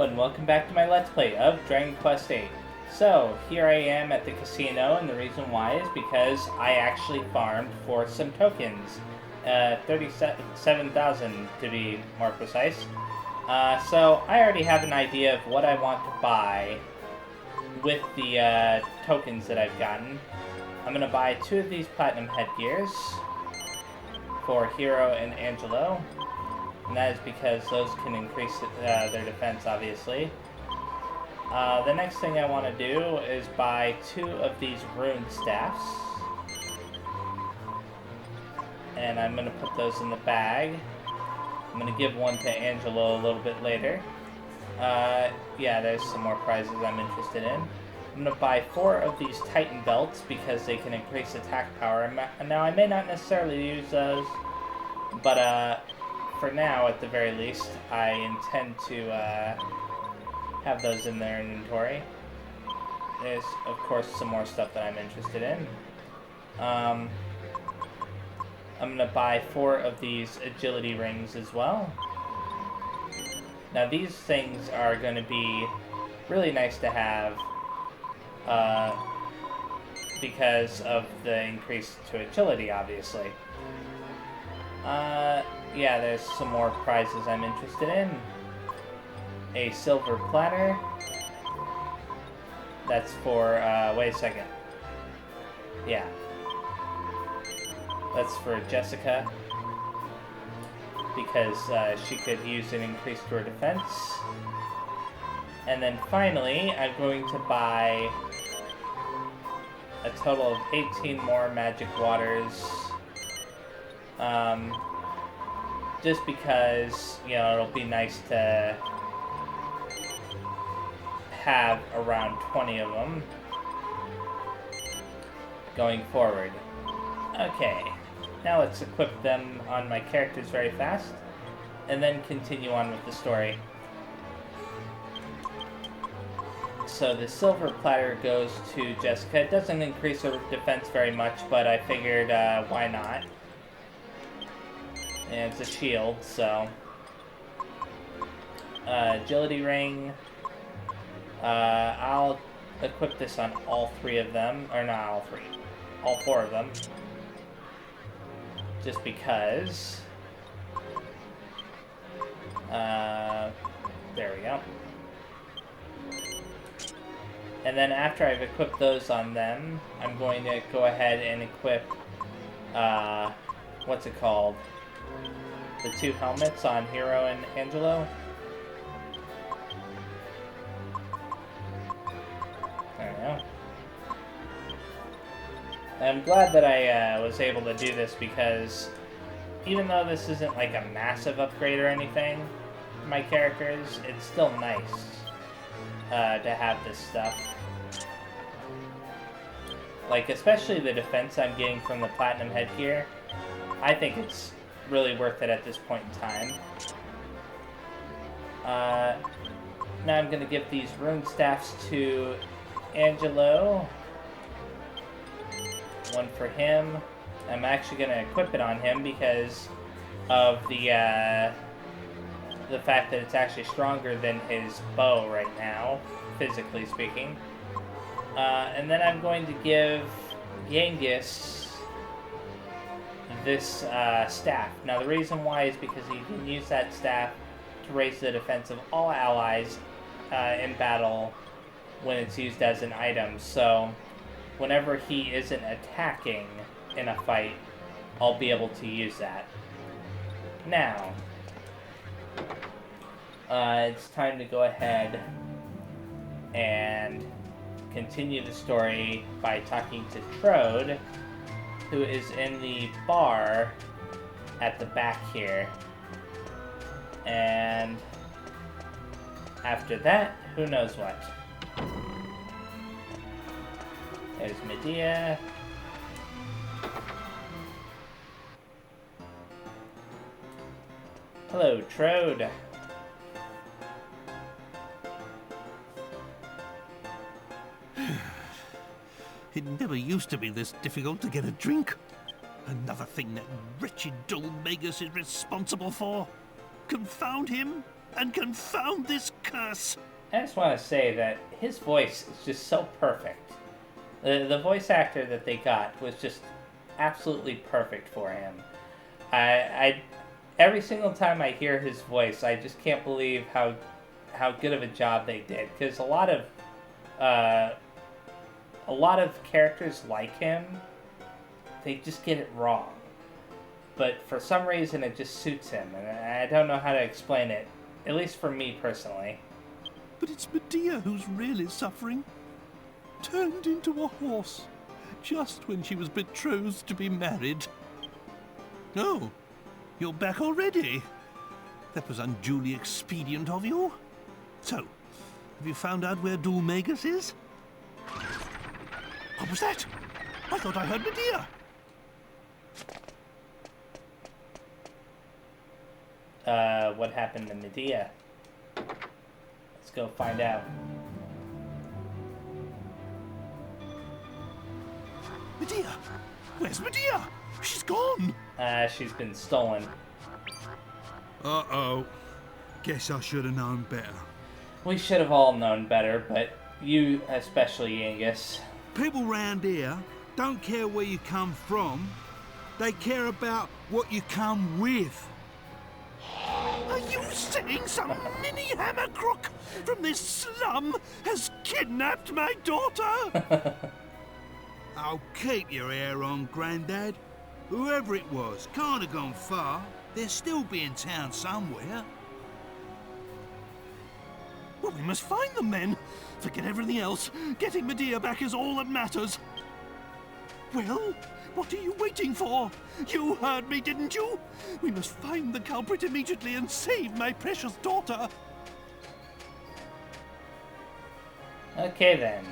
and welcome back to my Let's Play of Dragon Quest VIII. So, here I am at the casino, and the reason why is because I actually farmed for some tokens. 37,000 to be more precise. So, I already have an idea of what I want to buy with the tokens that I've gotten. I'm going to buy 2 of these platinum headgears for Hero and Angelo. And that is because those can increase their defense, obviously. The next thing I want to do is buy 2 of these rune staffs. And I'm going to put those in the bag. I'm going to give one to Angelo a little bit later. Yeah, there's some more prizes I'm interested in. I'm going to buy 4 of these Titan belts because they can increase attack power. Now, I may not necessarily use those, but for now, at the very least, I intend to have those in their inventory. There's, of course, some more stuff that I'm interested in. I'm going to buy 4 of these agility rings as well. Now, these things are going to be really nice to have because of the increase to agility, obviously. Yeah, there's some more prizes I'm interested in. A silver platter. That's for, wait a second. Yeah. That's for Jessica. Because she could use an increase to her defense. And then finally, I'm going to buy a total of 18 more magic waters. Just because, you know, it'll be nice to have around 20 of them going forward. Okay, now let's equip them on my characters very fast, and then continue on with the story. So the silver platter goes to Jessica. It doesn't increase her defense very much, but I figured, why not? And it's a shield, so... agility ring. I'll equip this on all 3 of them. Or not all 3. All 4 of them. Just because. There we go. And then after I've equipped those on them, I'm going to go ahead and equip, what's it called? The 2 helmets on Hero and Angelo. There we go. I'm glad that I was able to do this because even though this isn't like a massive upgrade or anything for my characters, it's still nice to have this stuff. Like, especially the defense I'm getting from the platinum headgear. I think it's really worth it at this point in time. Now I'm going to give these rune staffs to Angelo. One for him. I'm actually going to equip it on him because of the fact that it's actually stronger than his bow right now, physically speaking. And then I'm going to give Genghis this staff. Now the reason why is because he can use that staff to raise the defense of all allies in battle when it's used as an item. So whenever he isn't attacking in a fight, I'll be able to use that. Now, it's time to go ahead and continue the story by talking to Trode, who is in the bar at the back here. And after that, who knows what. There's Medea. Hello, Trode. It never used to be this difficult to get a drink. Another thing that wretched Dulmagus is responsible for. Confound him! and confound this curse. I just want to say that his voice is just so perfect. The voice actor that they got was just absolutely perfect for him. I every single time I hear his voice, I just can't believe how good of a job they did. Because a lot of characters like him, they just get it wrong. But for some reason, it just suits him, and I don't know how to explain it. At least for me personally. But it's Medea who's really suffering. Turned into a horse, just when she was betrothed to be married. Oh, you're back already. That was unduly expedient of you. So, have you found out where Dulmagus is? What was that? I thought I heard Medea. What happened to Medea? Let's go find out. Medea? Where's Medea? She's gone. She's been stolen. Uh-oh. Guess I should have known better. We should have all known better, but you especially, Angus. People round here don't care where you come from. They care about what you come with. Are you saying some mini hammer crook from this slum has kidnapped my daughter? Oh, keep your hair on, Grandad. Whoever it was can't have gone far. They'll still be in town somewhere. Well, we must find them then. Forget everything else. Getting Medea back is all that matters. Well, what are you waiting for? You heard me, didn't you? We must find the culprit immediately and save my precious daughter. Okay then.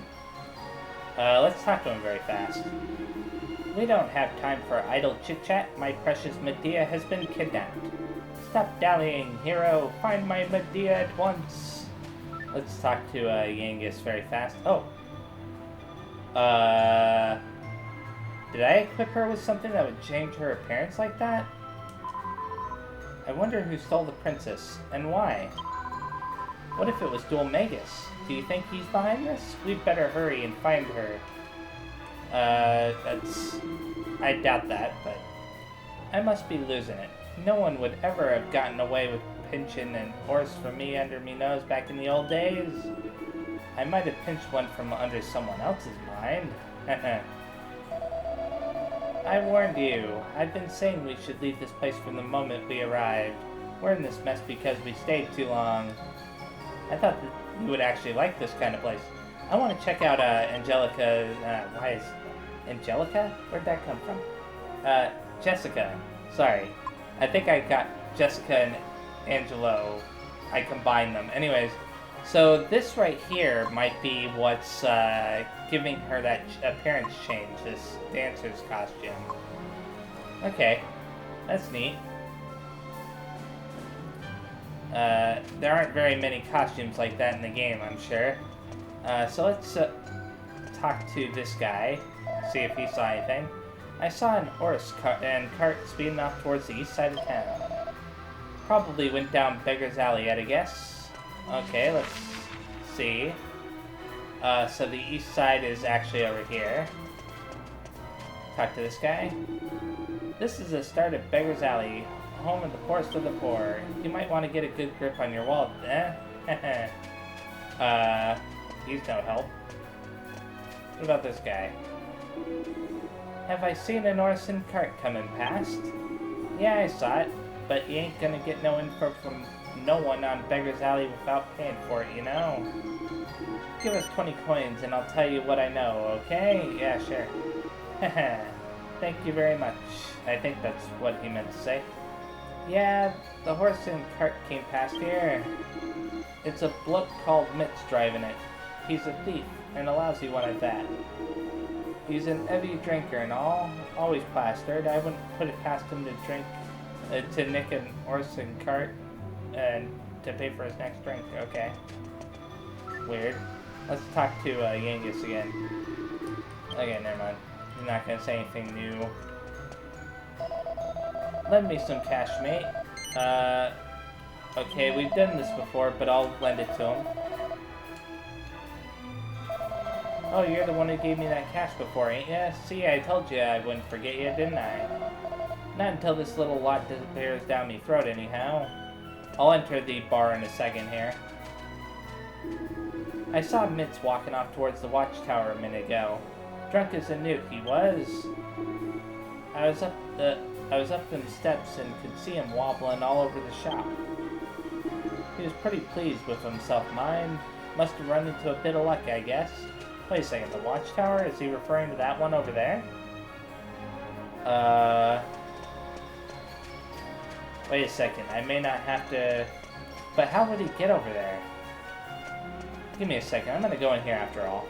Let's talk to him very fast. We don't have time for idle chit-chat. My precious Medea has been kidnapped. Stop dallying, hero. Find my Medea at once. Let's talk to Yangus very fast. Oh. Did I equip her with something that would change her appearance like that? I wonder who stole the princess, and why? What if it was Dulmagus? Do you think he's behind this? We'd better hurry and find her. I doubt that, but I must be losing it. No one would ever have gotten away with pinching an horse from me under me nose back in the old days. I might have pinched one from under someone else's mind. I warned you. I've been saying we should leave this place from the moment we arrived. We're in this mess because we stayed too long. I thought that you would actually like this kind of place. I want to check out Angelica. Why is Angelica? Where'd that come from? Jessica. Sorry. I think I got Jessica and Angelo. I combined them. Anyways, so this right here might be what's giving her that appearance change, this dancer's costume. Okay, that's neat. There aren't very many costumes like that in the game, I'm sure. So let's talk to this guy, see if he saw anything. I saw an horse and cart speeding off towards the east side of town. Probably went down Beggar's Alley, I'd guess. Okay, let's see. So the east side is actually over here. Talk to this guy. This is the start of Beggar's Alley, home of the poorest of the poor. You might want to get a good grip on your wallet, eh? He's no help. What about this guy? Have I seen an horse and cart coming past? Yeah, I saw it, but you ain't gonna get no info from no one on Beggar's Alley without paying for it, you know? Give us 20 coins and I'll tell you what I know, okay? Yeah, sure. Thank you very much. I think that's what he meant to say. Yeah, the horse and cart came past here. It's a bloke called Mitch driving it. He's a thief, and a lousy one at that. He's an heavy drinker and all, always plastered. I wouldn't put it past him to drink, to nick an horse and cart, and to pay for his next drink. Okay. Weird. Let's talk to Yangus again. Okay, never mind. He's not gonna say anything new. Lend me some cash, mate. Okay, we've done this before, but I'll lend it to him. Oh, you're the one who gave me that cash before, ain't ya? See, I told you I wouldn't forget you, didn't I? Not until this little lot disappears down me throat, anyhow. I'll enter the bar in a second here. I saw Mitz walking off towards the watchtower a minute ago. Drunk as a newt, he was. I was up them steps and could see him wobbling all over the shop. He was pretty pleased with himself, mine. Must have run into a bit of luck, I guess. Wait a second, the watchtower? Is he referring to that one over there? Wait a second, I may not have to... But how would he get over there? Give me a second, I'm gonna go in here after all.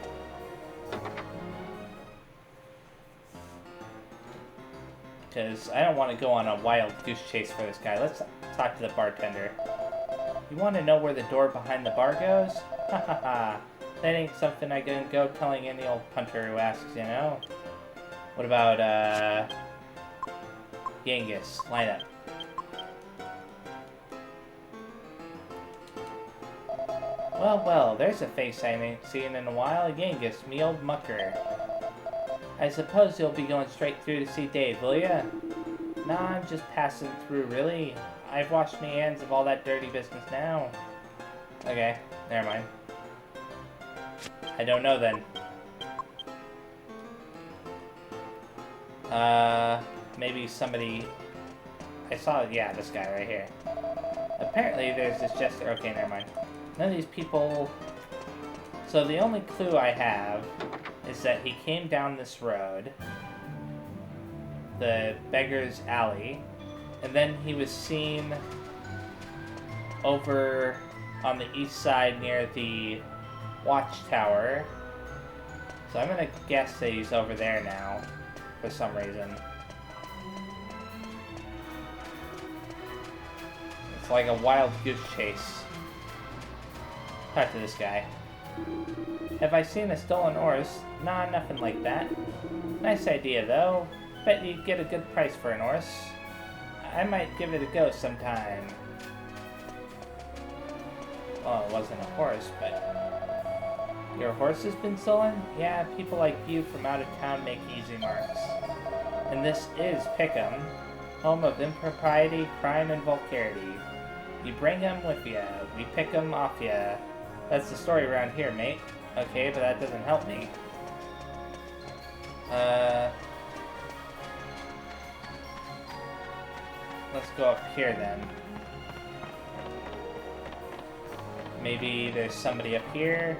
Because I don't want to go on a wild goose chase for this guy. Let's talk to the bartender. You want to know where the door behind the bar goes? Ha ha ha. That ain't something I can go telling any old punter who asks, you know? What about, Genghis? Line up. Well, well, there's a face I ain't seen in a while. Genghis, me old mucker. I suppose you'll be going straight through to see Dave, will ya? Nah, I'm just passing through, really. I've washed my hands of all that dirty business now. Okay, never mind. I don't know then. Maybe somebody... I saw, yeah, this guy right here. Apparently there's this jester... Okay, never mind. None of these people... So the only clue I have is that he came down this road, the Beggar's Alley, and then he was seen over on the east side near the watchtower. So I'm gonna guess that he's over there now, for some reason. It's like a wild goose chase. Talk to this guy. Have I seen a stolen horse? Nah, nothing like that. Nice idea, though. Bet you'd get a good price for an horse. I might give it a go sometime. Well, it wasn't a horse, but... Your horse has been stolen? Yeah, people like you from out of town make easy marks. And this is Pickham, home of impropriety, crime, and vulgarity. You bring 'em with ya, we pick 'em off ya. That's the story around here, mate. Okay, but that doesn't help me. Let's go up here then. Maybe there's somebody up here.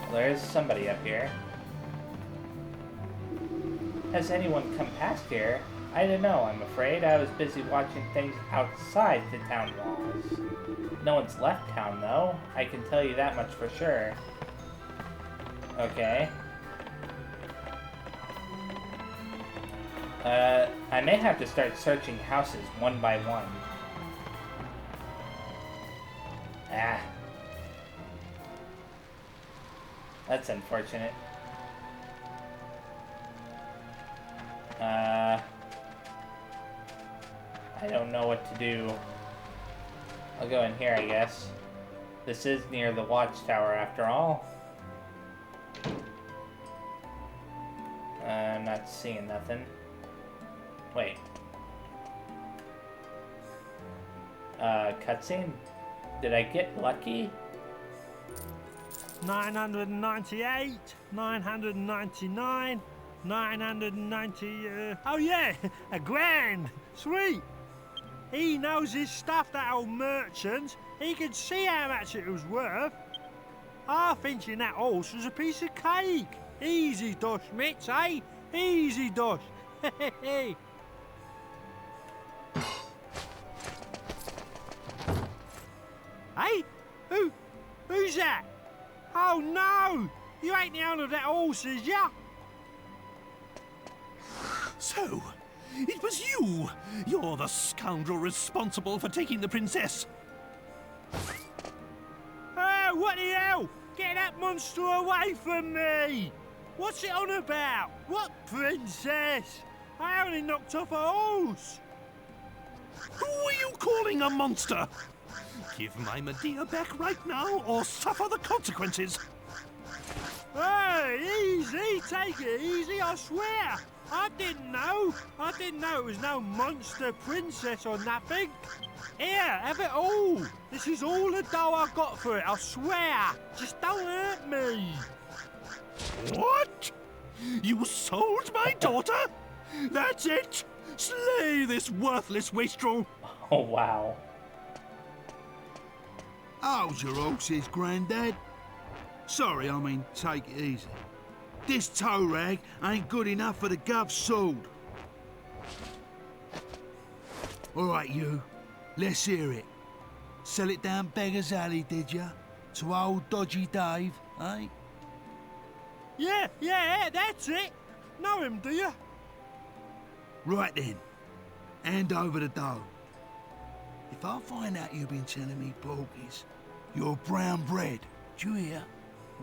Well, there's somebody up here. Has anyone come past here? I don't know, I'm afraid. I was busy watching things outside the town walls. No one's left town, though. I can tell you that much for sure. Okay. I may have to start searching houses one by one. Ah. That's unfortunate. I don't know what to do. I'll go in here, I guess. This is near the watchtower, after all. I'm not seeing nothing. Wait. Cutscene? Did I get lucky? 998, 999, 990, oh yeah, a grand, sweet. He knows his stuff, that old merchant. He could see how much it was worth. I thinking that horse was a piece of cake. Easy dosh, Mitch, eh? Easy dosh. Hey. Hey? Who's that? Oh no! You ain't the owner of that horse, is ya? So, it was you! You're the scoundrel responsible for taking the princess! Oh, what the hell? Get that monster away from me! What's it on about? What princess? I only knocked off a horse! Who are you calling calling a monster. Give my Medea back right now or suffer the consequences. Hey, easy, take it easy, I swear. I didn't know it was no monster princess or nothing. Here, have it all. This is all the dough I got for it, I swear. Just don't hurt me. What? You sold my daughter? That's it! Slay this worthless wastrel! Oh, wow. How's your horses, Grandad? Sorry, I mean, take it easy. This tow rag ain't good enough for the gov's sword. All right, you. Let's hear it. Sell it down Beggar's Alley, did ya? To old Dodgy Dave, eh? Yeah, that's it. Know him, do you? Right then. Hand over the dough. If I find out you've been telling me porkies, you're brown bread. Do you hear?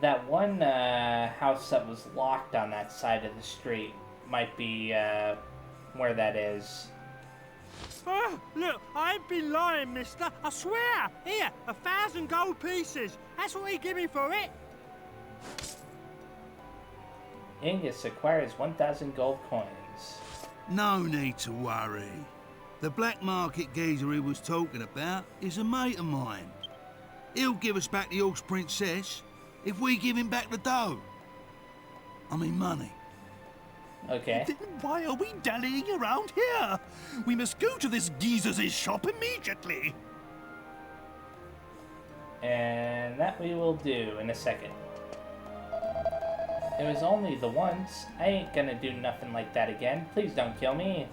That one house that was locked on that side of the street might be where that is. Oh, look, I ain't been lying, mister. I swear. Here, 1,000 gold pieces. That's what he give me for it. Angus acquires 1,000 gold coins. No need to worry. The black market geezer he was talking about is a mate of mine. He'll give us back the horse princess if we give him back the dough. I mean money. Okay. Then why are we dallying around here? We must go to this geezer's shop immediately. And that we will do in a second. It was only the once. I ain't gonna do nothing like that again. Please don't kill me.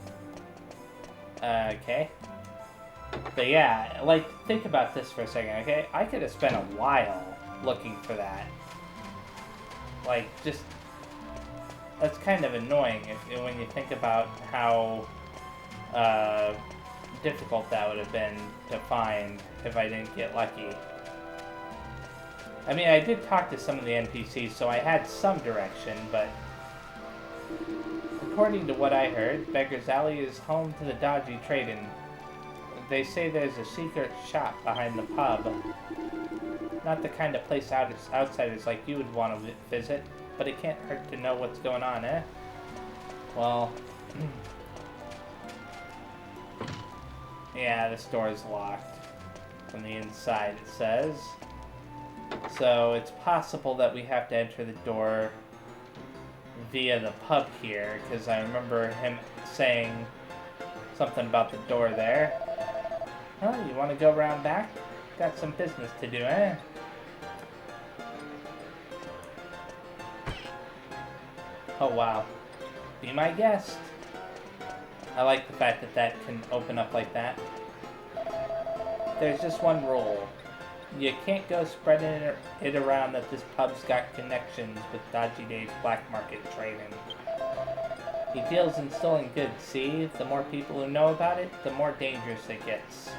Okay. But yeah, like, think about this for a second, okay? I could have spent a while looking for that. Like, just... That's kind of annoying when you think about how difficult that would have been to find if I didn't get lucky. I mean, I did talk to some of the NPCs, so I had some direction, but according to what I heard, Beggar's Alley is home to the dodgy trading. They say there's a secret shop behind the pub. Not the kind of place outsiders like you would want to visit, but it can't hurt to know what's going on, eh? Well... yeah, this door is locked. From the inside, it says. So, it's possible that we have to enter the door via the pub here, because I remember him saying something about the door there. Oh, you want to go around back? Got some business to do, eh? Oh, wow. Be my guest. I like the fact that that can open up like that. There's just one rule. You can't go spreading it around that this pub's got connections with Dodgy Dave's black market trading. He deals in stolen goods, see? The more people who know about it, the more dangerous it gets.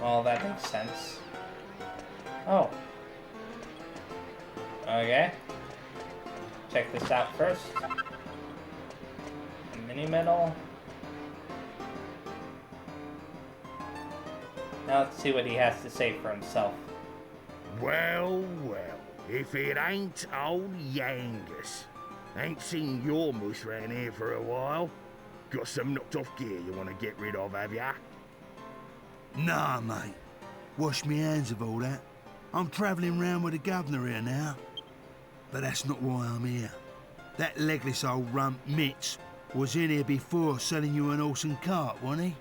Well, that makes sense. Oh. Okay. Check this out first. A mini medal. Now let's see what he has to say for himself. Well, if it ain't old Yangus. Ain't seen your mush round here for a while. Got some knocked off gear you want to get rid of, have ya? Nah, mate. Wash me hands of all that. I'm travelling round with the governor here now. But that's not why I'm here. That legless old rump Mitz was in here before selling you an horse and cart, wasn't he?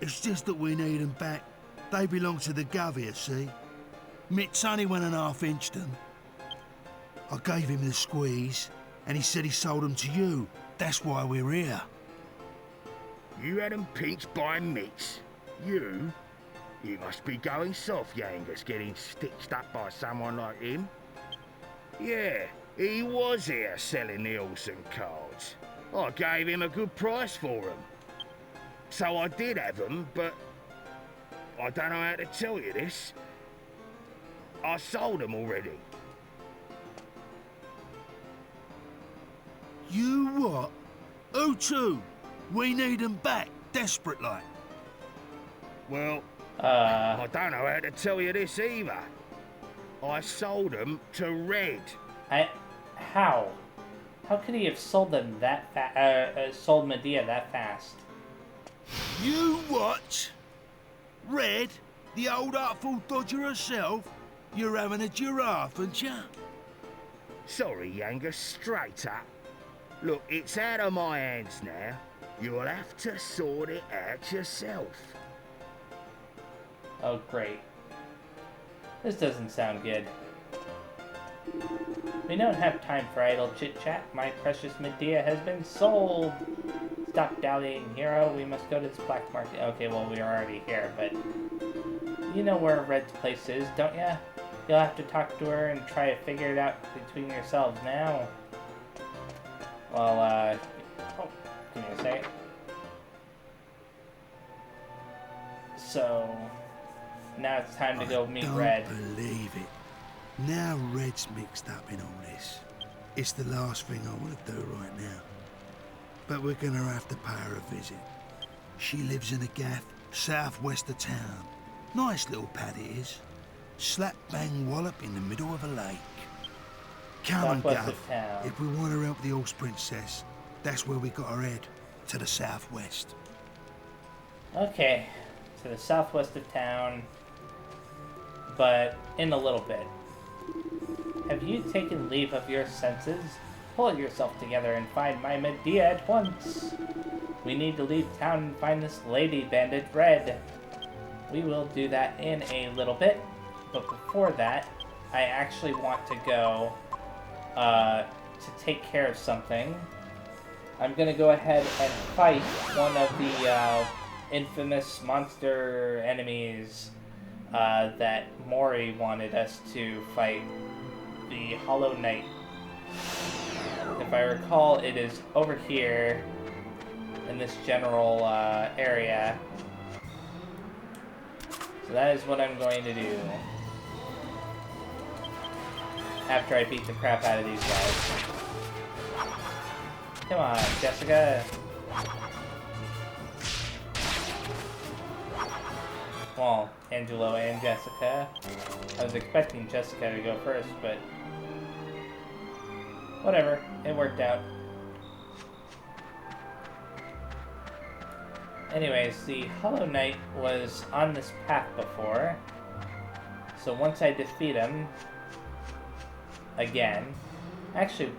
It's just that we need them back. They belong to the gov here, see? Mitz only went and half-inched them. I gave him the squeeze, and he said he sold them to you. That's why we're here. You had them pinched by Mitz? You? You must be going soft, Yangus, getting stitched up by someone like him. Yeah, he was here selling the horse and cards. I gave him a good price for them. So I did have them, but I don't know how to tell you this. I sold them already. You what? Who to? We need them back, desperate like. Well, Uh, I don't know how to tell you this either. I sold them to Red. How? How could he have sold them that sold Medea that fast? You what? Red? The old artful dodger herself? You're having a giraffe, aren't you? Sorry, Angus, straight up. Look, it's out of my hands now. You'll have to sort it out yourself. Oh, great. This doesn't sound good. We don't have time for idle chit-chat. My precious Medea has been sold. Stop dallying, hero. We must go to this black market. Okay, well, we are already here, but... You know where Red's place is, don't ya? You'll have to talk to her and try to figure it out between yourselves now. Well, oh, give me a second. So... Now it's time to go meet Red. I don't believe it. Now Red's mixed up in all this. It's the last thing I want to do right now. But we're gonna have to pay her a visit. She lives in a gaff southwest of town. Nice little pad it is. Slap bang wallop in the middle of a lake. Come on, Southwest Gov. of town. If we want to help the horse princess, that's where we got her head. To the southwest. Okay, to the southwest of town, but in a little bit. Have you taken leave of your senses? Pull yourself together and find my Medea at once. We need to leave town and find this lady bandit Red. We will do that in a little bit, but before that, I actually want to go to take care of something. I'm gonna go ahead and fight one of the infamous monster enemies that Mori wanted us to fight, the Hollow Knight. If I recall, it is over here in this general area. So that is what I'm going to do after I beat the crap out of these guys. Come on, Jessica. Well, Angelo and Jessica. I was expecting Jessica to go first, but whatever, it worked out. Anyways, the Hollow Knight was on this path before, so once I defeat him again, actually,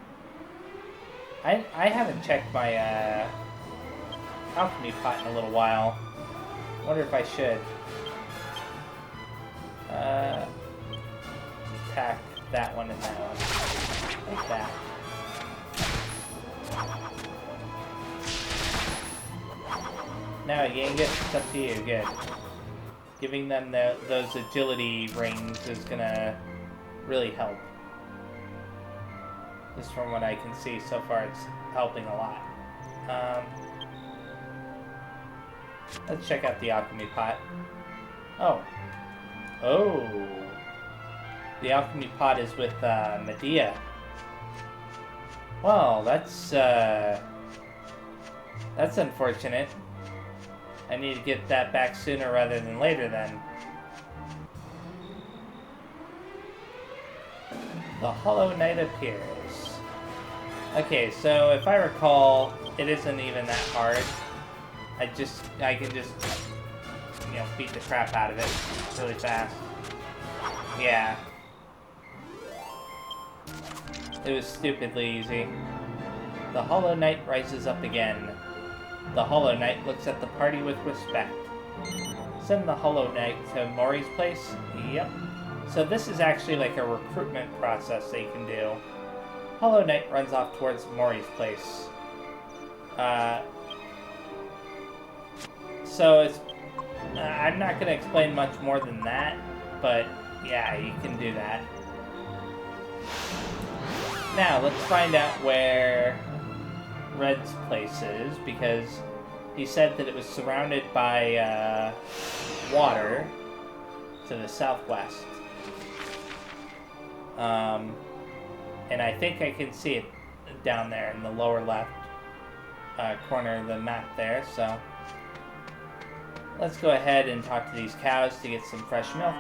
I haven't checked my alchemy pot in a little while. Wonder if I should attack that one and that one like that. Now, Yangus, it's up to you. Good. Giving them those agility rings is gonna really help. Just from what I can see so far, it's helping a lot. Let's check out the alchemy pot. Oh. Oh. The alchemy pot is with Medea. Well, that's unfortunate. I need to get that back sooner rather than later then. The Hollow Knight appears. Okay, so if I recall, it isn't even that hard. I can just, you know, beat the crap out of it really fast. Yeah. It was stupidly easy. The Hollow Knight rises up again. The Hollow Knight looks at the party with respect. Send the Hollow Knight to Mori's place? Yep. So this is actually like a recruitment process they can do. Hollow Knight runs off towards Mori's place. So it's... I'm not going to explain much more than that, but yeah, you can do that. Now, let's find out where Red's place is, because he said that it was surrounded by water to the southwest. And I think I can see it down there in the lower left corner of the map there, so Let's go ahead and talk to these cows to get some fresh milk.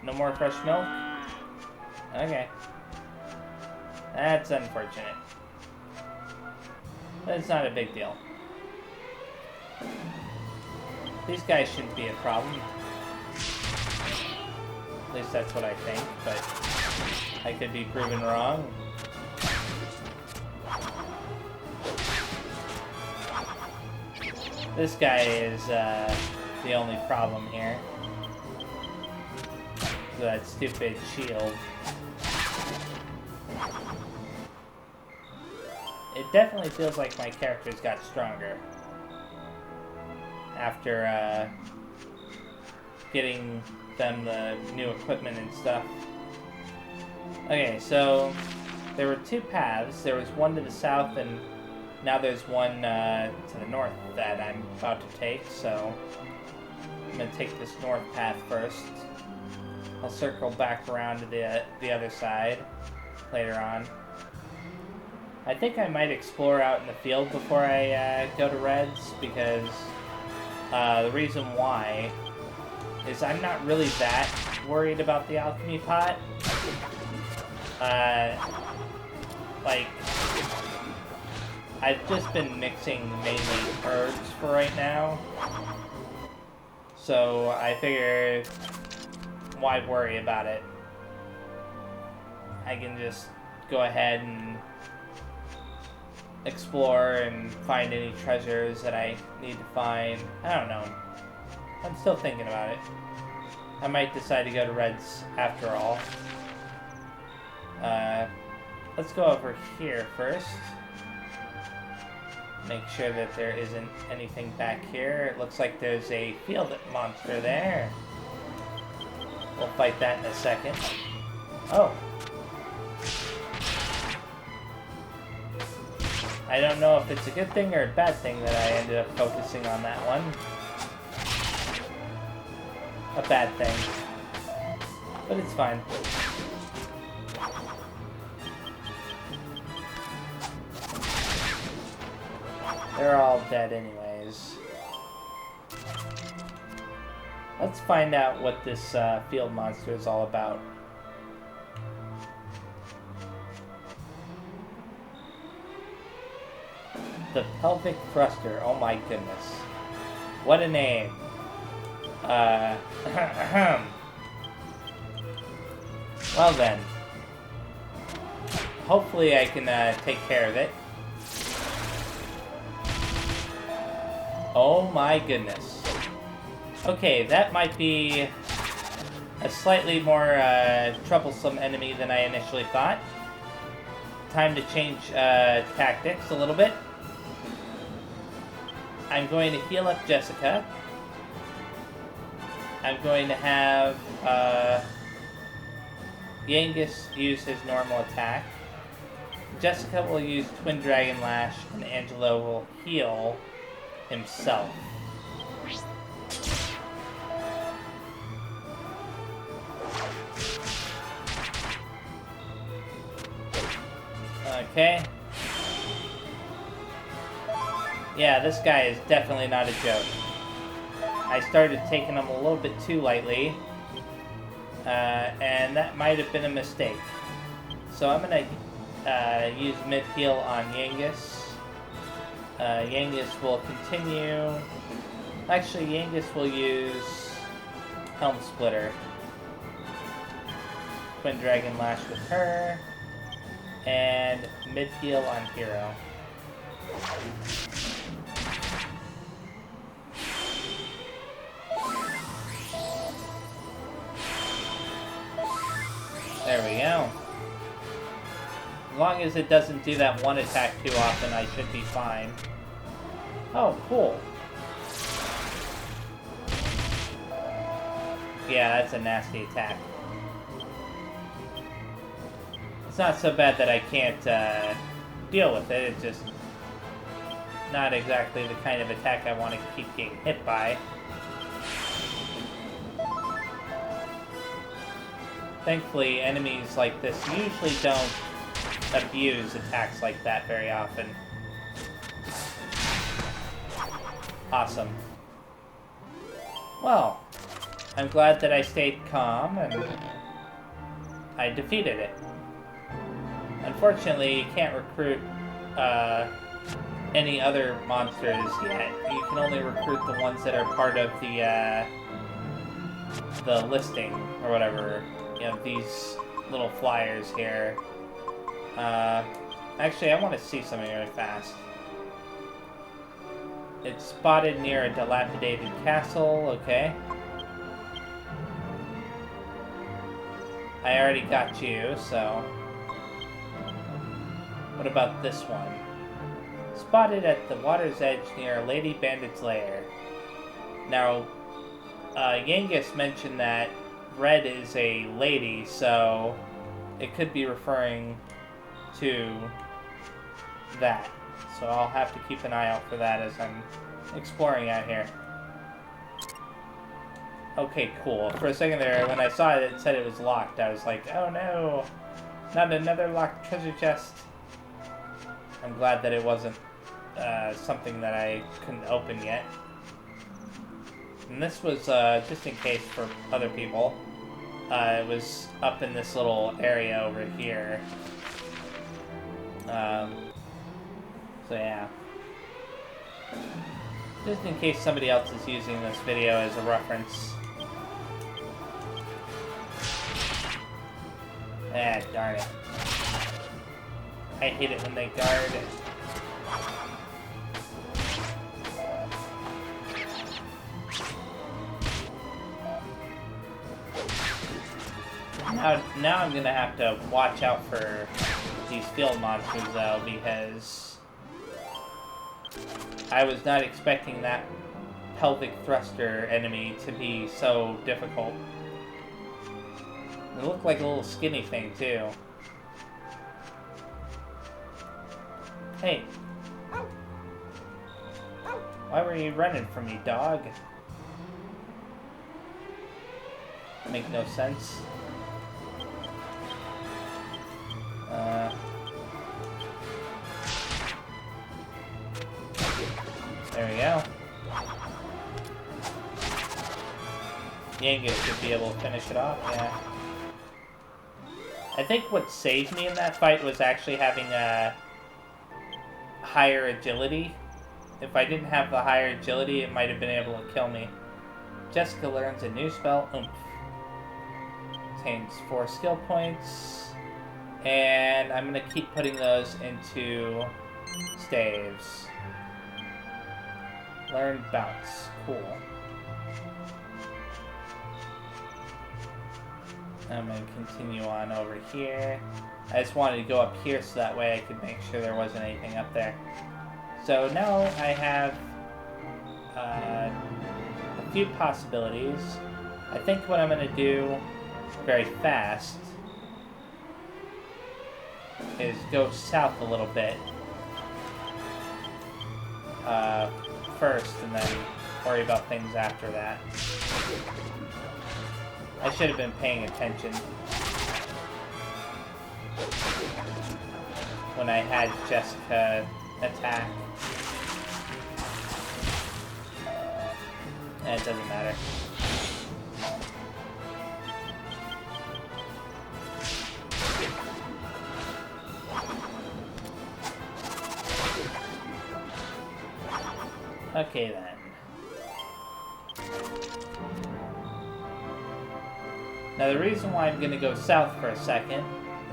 No more fresh milk? Okay. That's unfortunate. But it's not a big deal. These guys shouldn't be a problem. At least that's what I think, but I could be proven wrong. This guy is the only problem here. That stupid shield. It definitely feels like my characters got stronger after getting them the new equipment and stuff. Okay, so there were two paths. There was one to the south, and now there's one to the north that I'm about to take, so I'm going to take this north path first. I'll circle back around to the other side later on. I think I might explore out in the field before I go to Red's, because the reason why is I'm not really that worried about the alchemy pot. Like, I've just been mixing mainly herbs for right now, so I figure, why worry about it? I can just go ahead and explore and find any treasures that I need to find. I don't know. I'm still thinking about it. I might decide to go to Red's after all. Let's go over here first. Make sure that there isn't anything back here. It looks like there's a field monster there. We'll fight that in a second. Oh. I don't know if it's a good thing or a bad thing that I ended up focusing on that one. A bad thing. But it's fine. They're all dead anyways. Let's find out what this field monster is all about. The pelvic thruster. Oh my goodness. What a name. Well then. Hopefully I can take care of it. Oh my goodness. Okay, that might be a slightly more troublesome enemy than I initially thought. Time to change tactics a little bit. I'm going to heal up Jessica. I'm going to have Yangus use his normal attack. Jessica will use Twin Dragon Lash, and Angelo will heal himself. Okay. Yeah, this guy is definitely not a joke. I started taking him a little bit too lightly, and that might have been a mistake. So I'm going to use mid-heal on Yangus. Yangus will continue. Actually, Yangus will use Helm Splitter. Twin Dragon Lash with her. And mid-heal on Hero. There we go. As long as it doesn't do that one attack too often, I should be fine. Oh, cool. Yeah, that's a nasty attack. It's not so bad that I can't deal with it. It's just not exactly the kind of attack I want to keep getting hit by. Thankfully, enemies like this usually don't abuse attacks like that very often. Awesome. Well, I'm glad that I stayed calm and I defeated it. Unfortunately, you can't recruit any other monsters yet. You can only recruit the ones that are part of the listing or whatever. You know, these little flyers here. Actually, I want to see something really fast. It's spotted near a dilapidated castle. Okay. I already got you, so... What about this one? Spotted at the water's edge near a lady bandit's lair. Now, Yangus mentioned that Red is a lady, so it could be referring to that. So I'll have to keep an eye out for that as I'm exploring out here. Okay, cool. For a second there, when I saw it, it said it was locked. I was like, oh no, not another locked treasure chest. I'm glad that it wasn't something that I couldn't open yet. And this was just in case for other people. It was up in this little area over here. So yeah. Just in case somebody else is using this video as a reference. Ah, darn it. I hate it when they guard. Now I'm gonna have to watch out for these field monsters though, because I was not expecting that pelvic thruster enemy to be so difficult. It looked like a little skinny thing too. Hey. Why were you running from me, dog? Make no sense. There we go. Yangus should be able to finish it off, yeah. I think what saved me in that fight was actually having a higher agility. If I didn't have the higher agility, it might have been able to kill me. Jessica learns a new spell, Oomph. Contains 4 skill points. And I'm going to keep putting those into staves. Learn Bounce. Cool. I'm going to continue on over here. I just wanted to go up here so that way I could make sure there wasn't anything up there. So now I have a few possibilities. I think what I'm going to do very fast is go south a little bit first and then worry about things after that. I should have been paying attention when I had Jessica attack. And it doesn't matter. Okay then. Now the reason why I'm going to go south for a second,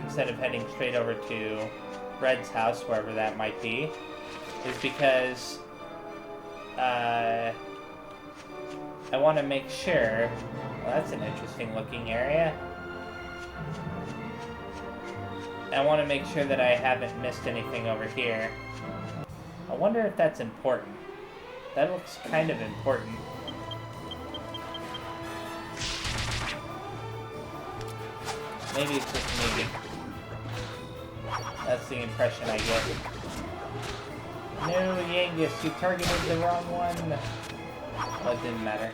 instead of heading straight over to Red's house, wherever that might be, is because I want to make sure... Well, that's an interesting looking area. I want to make sure that I haven't missed anything over here. I wonder if that's important. That looks kind of important. Maybe it's just me. That's the impression I get. No, Yangus, you targeted the wrong one. Well, it didn't matter.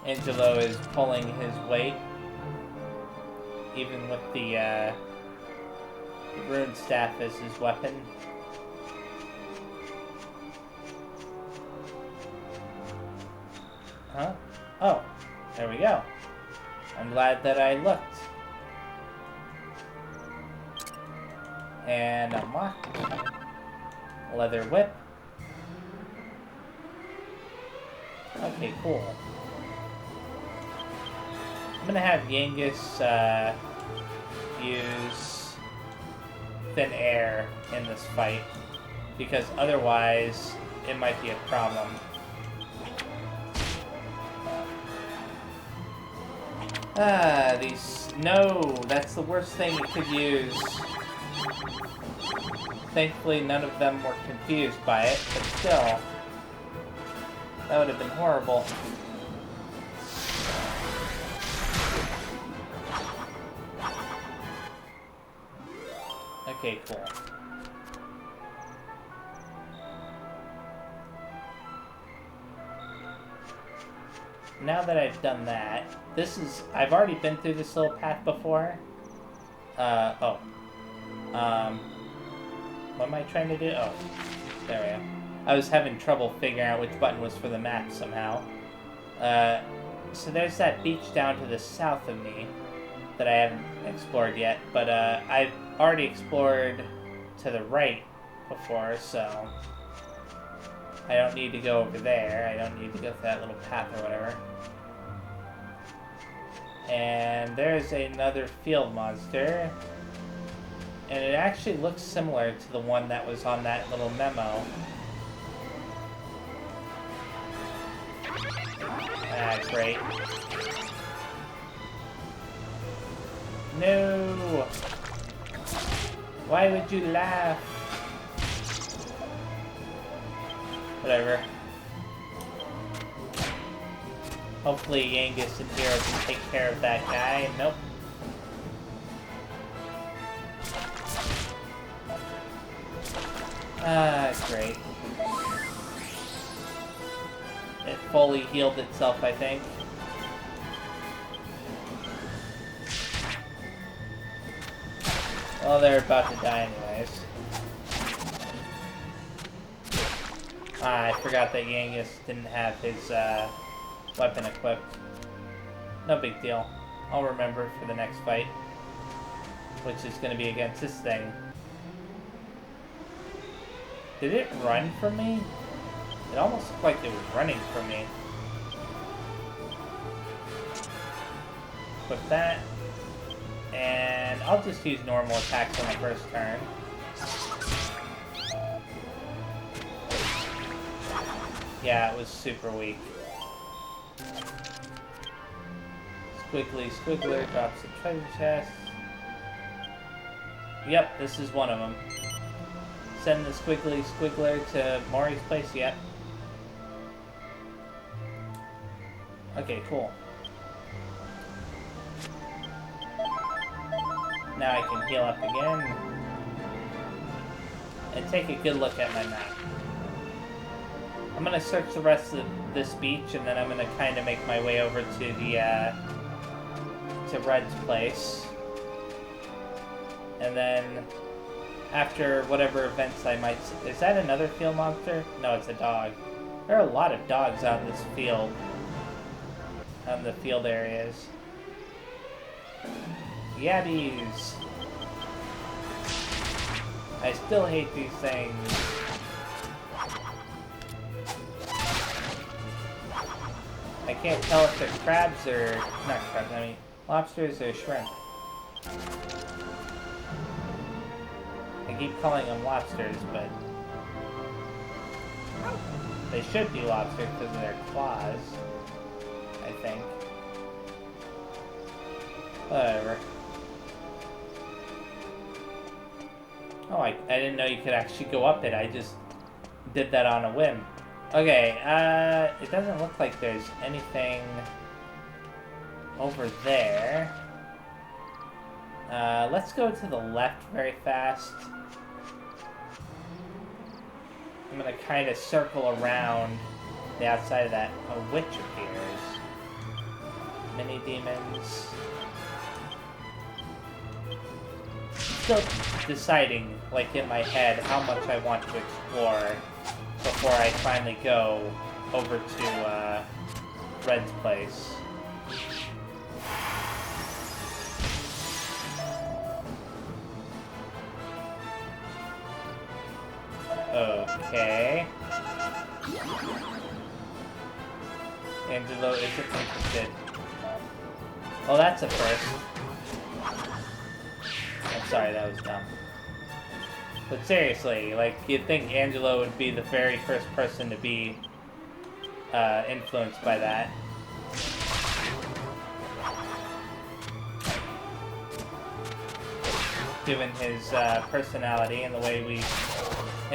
Angelo is pulling his weight. Even with the rune staff as his weapon. Huh? Oh, there we go. I'm glad that I looked. And unlock. Leather whip. Okay, cool. I'm gonna have Yangus use thin air in this fight, because otherwise it might be a problem. These... No, that's the worst thing it could use. Thankfully, none of them were confused by it, but still, that would have been horrible. Okay, cool. Now that I've done that, I've already been through this little path before. What am I trying to do? Oh, there we go. I was having trouble figuring out which button was for the map somehow. So there's that beach down to the south of me that I haven't explored yet, but I've already explored to the right before, so I don't need to go over there. I don't need to go through that little path or whatever. And there's another field monster. And it actually looks similar to the one that was on that little memo. Ah, great. No! Why would you laugh? Whatever. Hopefully Yangus and Hero can take care of that guy. Nope. Ah, great. It fully healed itself, I think. Well, they're about to die anyways. Ah, I forgot that Yangus didn't have his weapon equipped. No big deal. I'll remember for the next fight, which is going to be against this thing. Did it run from me? It almost looked like it was running from me. Equip that. And I'll just use normal attacks on the first turn. Yeah, it was super weak. Squiggly Squiggler drops the treasure chest. Yep, this is one of them. Send the Squiggly Squiggler to Maury's place, yep. Okay, cool. Now I can heal up again. And take a good look at my map. I'm gonna search the rest of this beach, and then I'm gonna kind of make my way over to the, to Red's place. And then, after whatever events I might... Is that another field monster? No, it's a dog. There are a lot of dogs out in this field. Out in the field areas. Yabbies! I still hate these things. I can't tell if they're crabs or... Not crabs, I mean lobsters or shrimp. I keep calling them lobsters, but... They should be lobsters because of their claws. I think. Whatever. Oh, I didn't know you could actually go up it. I just did that on a whim. Okay, it doesn't look like there's anything over there. Let's go to the left very fast. I'm gonna kind of circle around the outside of that. A witch appears. Mini demons. Still deciding, like in my head, how much I want to explore before I finally go over to Red's place. Okay. Angelo isn't interested. Oh, that's a first. I'm sorry, that was dumb. But seriously, like, you'd think Angelo would be the very first person to be influenced by that. Given his personality and the way we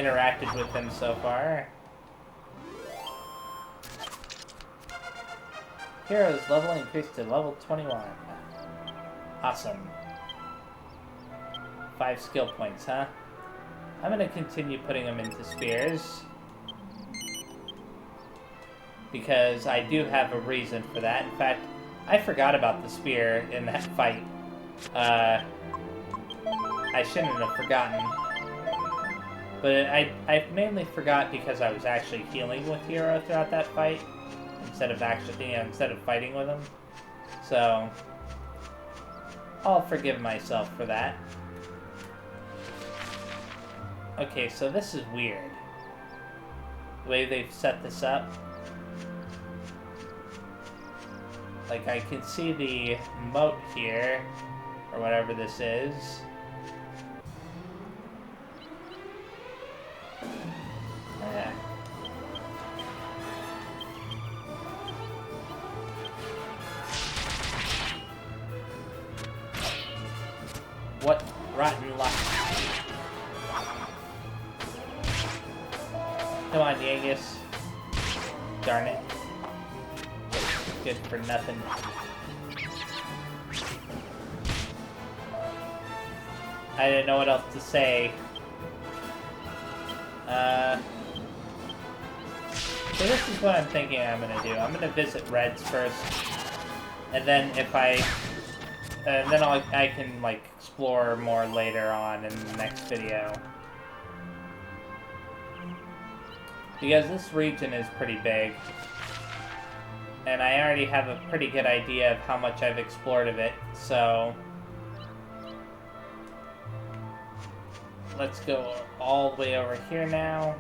interacted with him so far. Hero's level increased to level 21. Awesome. 5 skill points, huh? I'm gonna continue putting them into spears. Because I do have a reason for that. In fact, I forgot about the spear in that fight. I shouldn't have forgotten. But I mainly forgot because I was actually healing with Hero throughout that fight. Instead of instead of fighting with him. So, I'll forgive myself for that. Okay, so this is weird. The way they've set this up. Like, I can see the moat here, or whatever this is. What rotten luck. Come on, Yangus. Darn it. Good for nothing. I didn't know what else to say. So this is what I'm thinking I'm gonna do. I'm gonna visit Red's first, and then if I can like explore more later on in the next video. Because this region is pretty big. And I already have a pretty good idea of how much I've explored of it, so let's go all the way over here now.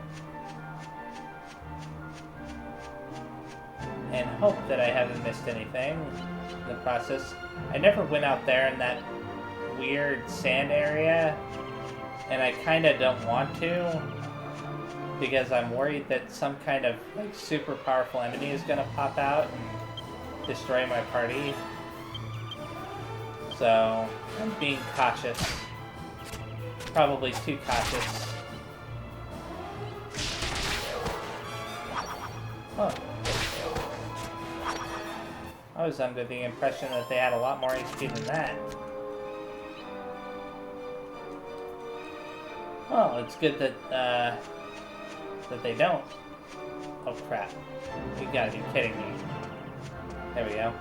And hope that I haven't missed anything in the process. I never went out there in that weird sand area, and I kinda don't want to, because I'm worried that some kind of like super powerful enemy is gonna pop out and destroy my party. So I'm being cautious. Probably too cautious. Oh. I was under the impression that they had a lot more HP than that. Well, it's good that that they don't. Oh crap. You gotta be kidding me. There we go.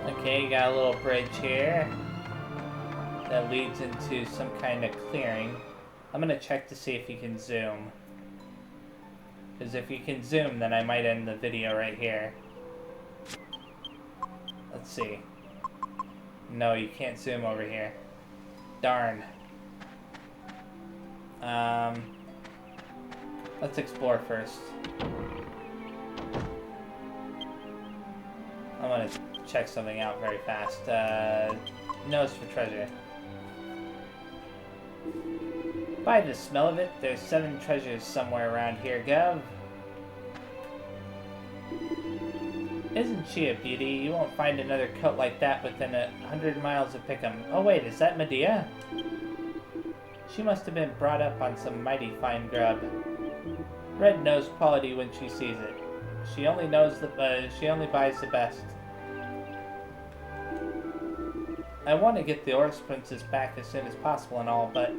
Okay, got a little bridge here that leads into some kind of clearing. I'm gonna check to see if you can zoom. Because if you can zoom, then I might end the video right here. Let's see. No, you can't zoom over here. Darn. Let's explore first. I'm gonna check something out very fast. Nose for treasure. By the smell of it, there's 7 treasures somewhere around here, Gov. Isn't she a beauty? You won't find another coat like that within 100 miles of Pickham. Oh wait, is that Medea? She must have been brought up on some mighty fine grub. Red knows quality when she sees it. She only knows she only buys the best. I want to get the Horse Princess back as soon as possible and all, but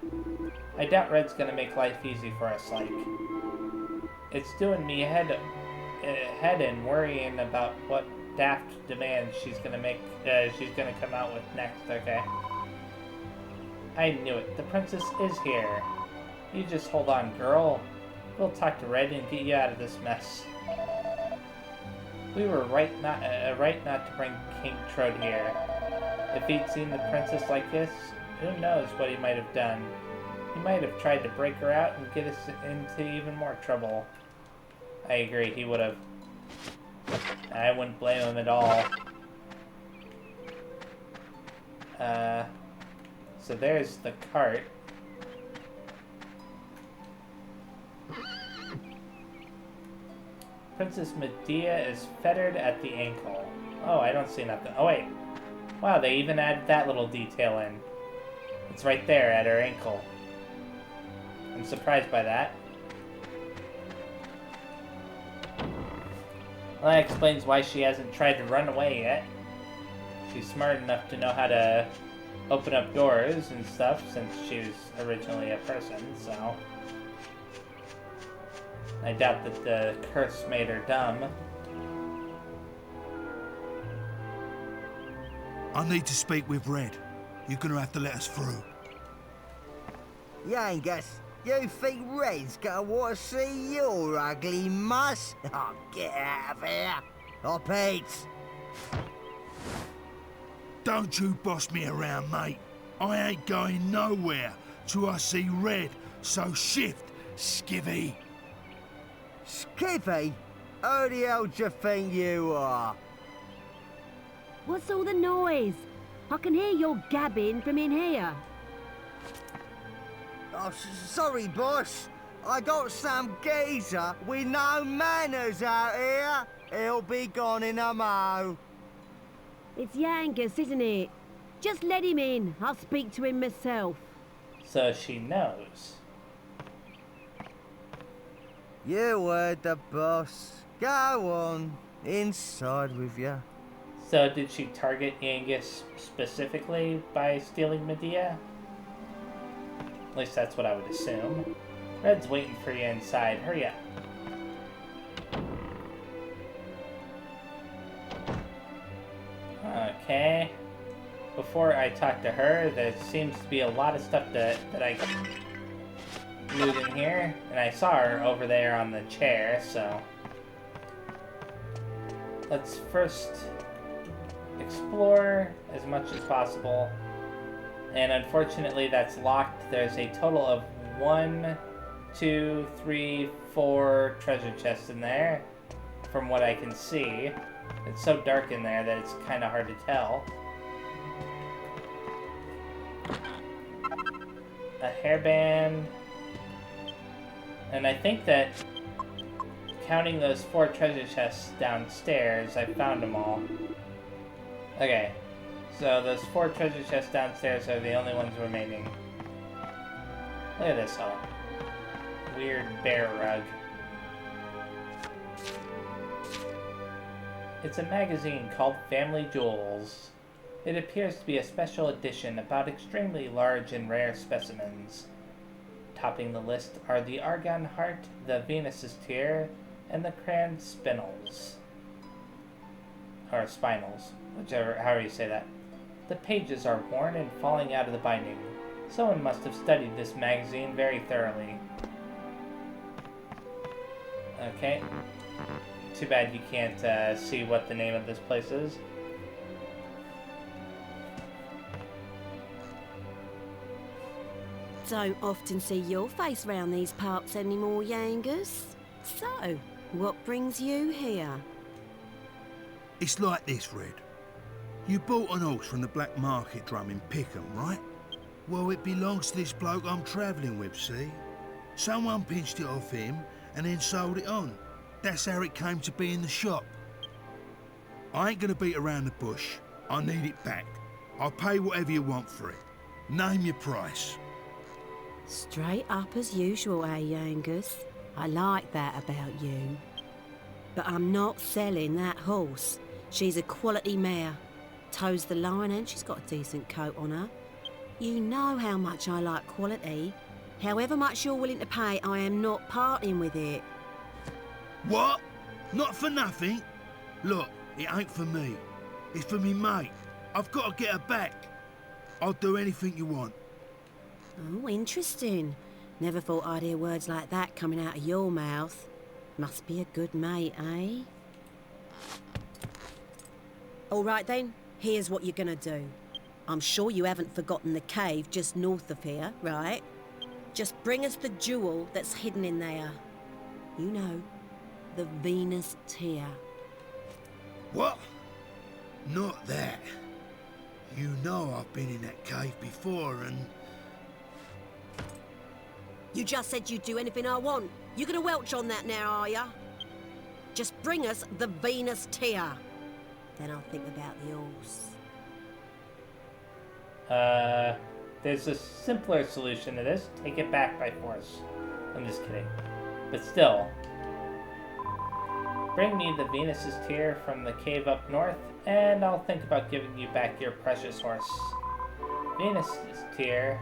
I doubt Red's gonna make life easy for us, like. It's doing me head in worrying about what daft demands she's gonna come out with next, okay? I knew it. The princess is here. You just hold on, girl. We'll talk to Red and get you out of this mess. We were right not to bring King Trode here. If he'd seen the princess like this, who knows what he might have done. He might have tried to break her out and get us into even more trouble. I agree, he would have. I wouldn't blame him at all. So there's the cart. Princess Medea is fettered at the ankle. Oh, I don't see nothing. Oh, wait. Wow, they even added that little detail in. It's right there at her ankle. I'm surprised by that. Well, that explains why she hasn't tried to run away yet. She's smart enough to know how to open up doors and stuff since she was originally a person, so... I doubt that the curse made her dumb. I need to speak with Red. You're gonna have to let us through. Yangus, you think Red's gonna want to see your ugly muss? Oh, get out of here! Oh, Pete! Don't you boss me around, mate. I ain't going nowhere till I see Red, so shift, skivvy. Skippy? Who the hell do you think you are? What's all the noise? I can hear your gabbing from in here. Oh, sorry, boss. I got some geezer with no manners out here. He'll be gone in a mo. It's Yangus, isn't it? Just let him in. I'll speak to him myself. So she knows. You heard the boss. Go on. Inside with you. So did she target Yangus specifically by stealing Medea? At least that's what I would assume. Red's waiting for you inside. Hurry up. Okay. Before I talk to her, there seems to be a lot of stuff that I can loot in here. And I saw her over there on the chair, so... Let's first explore as much as possible. And unfortunately that's locked. There's a total of 1, 2, 3, 4 treasure chests in there, from what I can see. It's so dark in there that it's kind of hard to tell. A hairband. And I think that counting those 4 treasure chests downstairs, I found them all. Okay, so those 4 treasure chests downstairs are the only ones remaining. Look at this all weird bear rug. It's a magazine called Family Jewels. It appears to be a special edition about extremely large and rare specimens. Topping the list are the Argon Heart, the Venus's Tear, and the Cran Spinels. Or Spinals, however you say that. The pages are worn and falling out of the binding. Someone must have studied this magazine very thoroughly. Okay. Too bad you can't see what the name of this place is. Don't often see your face round these parts anymore, Yangus. So, what brings you here? It's like this, Red. You bought an horse from the black market drum in Pickham, right? Well, it belongs to this bloke I'm travelling with, see? Someone pinched it off him and then sold it on. That's how it came to be in the shop. I ain't gonna beat around the bush. I need it back. I'll pay whatever you want for it. Name your price. Straight up as usual, eh, Yangus? I like that about you. But I'm not selling that horse. She's a quality mare. Toes the line and she's got a decent coat on her. You know how much I like quality. However much you're willing to pay, I am not parting with it. What? Not for nothing? Look, it ain't for me. It's for me mate. I've got to get her back. I'll do anything you want. Oh, interesting. Never thought I'd hear words like that coming out of your mouth. Must be a good mate, eh? All right then, here's what you're gonna do. I'm sure you haven't forgotten the cave just north of here, right? Just bring us the jewel that's hidden in there. You know, the Venus tear. What? Not that. You know I've been in that cave before and... You just said you'd do anything I want. You gonna welch on that now, are ya? Just bring us the Venus tear. Then I'll think about the horse. There's a simpler solution to this. Take it back by force. I'm just kidding. But still. Bring me the Venus's tear from the cave up north, and I'll think about giving you back your precious horse. Venus's tear?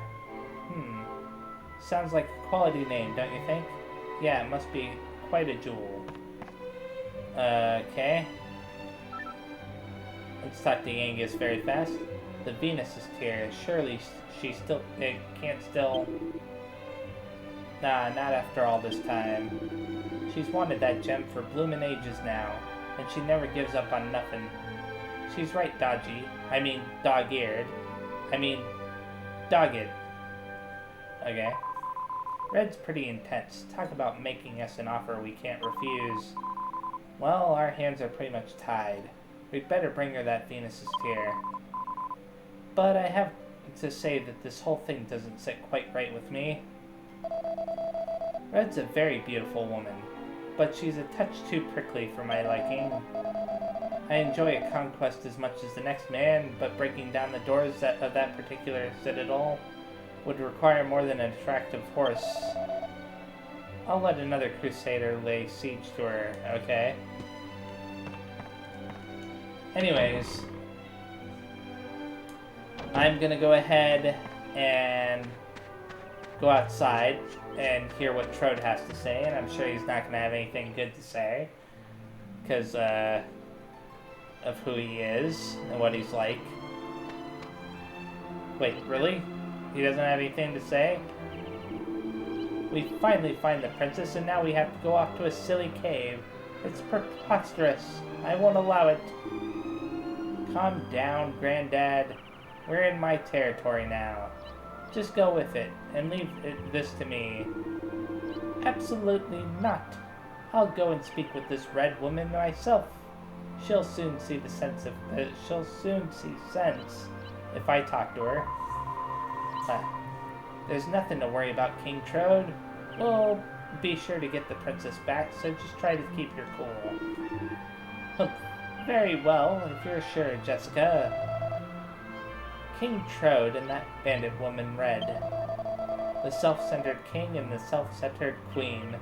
Sounds like a quality name, don't you think? Yeah, it must be quite a jewel. Okay. Let's talk to Angus very fast. The Venus's tear. Surely she still... can't still... Nah, not after all this time. She's wanted that gem for bloomin' ages now, and she never gives up on nothing. She's right, Dodgy. I mean, dog-eared. I mean, dogged. Okay. Red's pretty intense. Talk about making us an offer we can't refuse. Well, our hands are pretty much tied. We'd better bring her that Venus's tear. But I have to say that this whole thing doesn't sit quite right with me. Red's a very beautiful woman, but she's a touch too prickly for my liking. I enjoy a conquest as much as the next man, but breaking down the doors of that particular citadel would require more than an attractive horse. I'll let another crusader lay siege to her, okay? Anyways, I'm gonna go ahead and go outside and hear what Trode has to say, and I'm sure he's not gonna have anything good to say, because of who he is and what he's like. Wait, really? He doesn't have anything to say? We finally find the princess, and now we have to go off to a silly cave. It's preposterous. I won't allow it. Calm down, Granddad. We're in my territory now. Just go with it, and leave this to me. Absolutely not. I'll go and speak with this red woman myself. She'll soon see sense if I talk to her. There's nothing to worry about, King Trode. We'll be sure to get the princess back, so just try to keep your cool. Very well, if you're sure, Jessica. King Trode and that bandit woman Red. The self-centered king and the self-centered queen.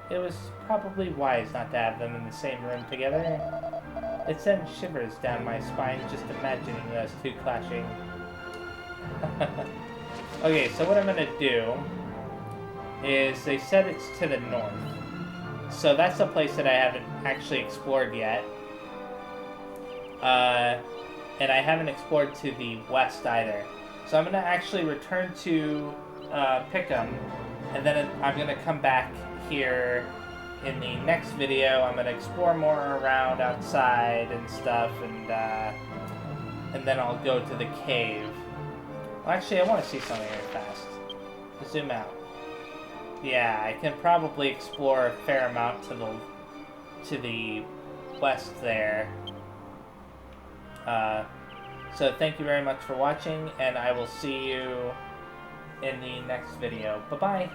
It was probably wise not to have them in the same room together. It sends shivers down my spine just imagining those two clashing. Okay, so what I'm gonna do is they said it's to the north. So that's a place that I haven't actually explored yet. And I haven't explored to the west either. So I'm gonna actually return to Pickham, and then I'm gonna come back here in the next video. I'm gonna explore more around outside and stuff, and then I'll go to the cave. Well, actually, I want to see something really fast. Zoom out. Yeah, I can probably explore a fair amount to the west there. So thank you very much for watching, and I will see you in the next video. Bye-bye!